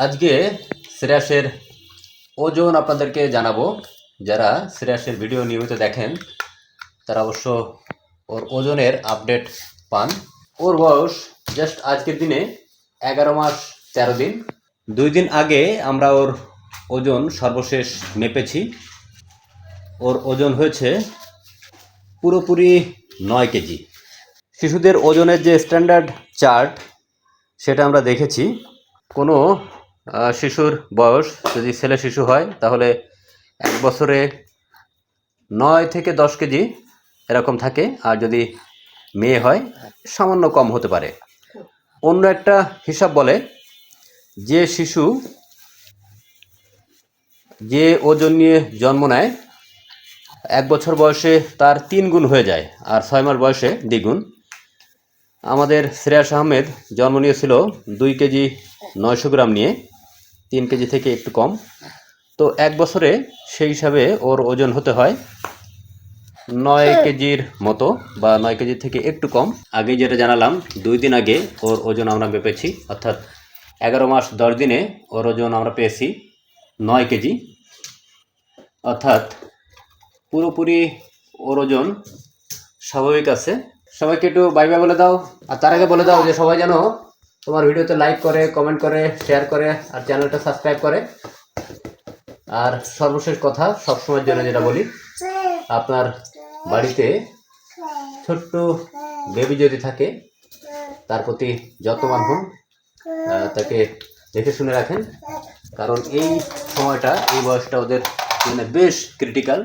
আজকে শ্রেয়াসের ওজন আপনাদেরকে জানাবো। যারা শ্রেয়াসের ভিডিও নিয়মিত দেখেন তারা অবশ্য ওর ওজনের আপডেট পান। ওর বয়স জাস্ট আজকের দিনে 11 মাস 13 দিন। 2 দিন আগে আমরা ওর ওজন সর্বশেষ মেপেছি। ওর ওজন হয়েছে পুরোপুরি 9 কেজি। শিশুদের ওজনের যে স্ট্যান্ডার্ড চার্ট সেটা আমরা দেখেছি। কোনো শিশুর বয়স যদি ছেলে শিশু হয় তাহলে 1 বছরে 9 থেকে 10 কেজি এরকম থাকে, আর যদি মেয়ে হয় সামান্য কম হতে পারে। অন্য একটা হিসাব বলে যে শিশু যে ওজন নিয়ে জন্ম নেয় 1 বছর বয়সে তার 3 গুণ হয়ে যায়, আর 6 মাস বয়সে দ্বিগুণ। আমাদের শ্রেয়াস আহমেদ জন্ম নিয়েছিল 2 কেজি 900 গ্রাম নিয়ে, 3 কেজি থেকে একটু কম। তো 1 বছরে সেই হিসাবে ওর ওজন হতে হয় 9 কেজির মতো, বা 9 কেজি থেকে একটু কম। আগে যেটা জানালাম, 2 দিন আগে ওর ওজন আমরা মেপেছি, অর্থাৎ 11 মাস 10 দিনে ওর ওজন আমরা পেয়েছি 9 কেজি, অর্থাৎ পুরোপুরি ওর ওজন স্বাভাবিক আছে। সবাইকে একটু বাই বাই বলে দাও, আর তার আগে বলে দাও যে সবাই যেন তোমার ভিডিওতে লাইক করে, কমেন্ট করে, শেয়ার করে, আর চ্যানেলটা সাবস্ক্রাইব করে। আর সর্বশেষ কথা, সবসময়ের জন্য যেটা বলি, আপনার বাড়িতে ছোট্ট বেবি যদি থাকে তার প্রতি যত্নবান হন, তাকে দেখে শুনে রাখেন, কারণ এই সময়টা, এই বয়সটা ওদের জন্য বেশ ক্রিটিক্যাল।